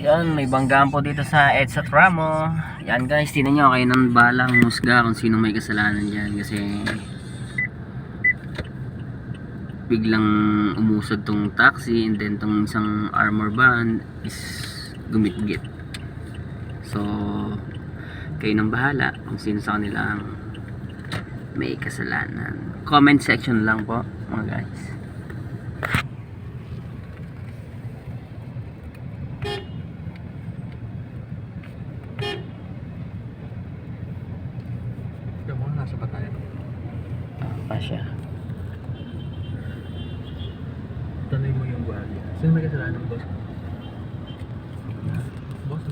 Yan, may banggaan po dito sa EDSA Tramo. Yan guys, tinan nyo kayo ng balang musga kung sino may kasalanan dyan. Kasi biglang umusad tong taxi, and then tong isang armor van is gumit-git. So kayo nang bahala kung sino sa kanila ang may kasalanan. Comment section lang po mga guys. Yung mga nasa ba tayo? Pa siya. Tanay mo yung guardia. Sino may kasalanan, boss? Boss,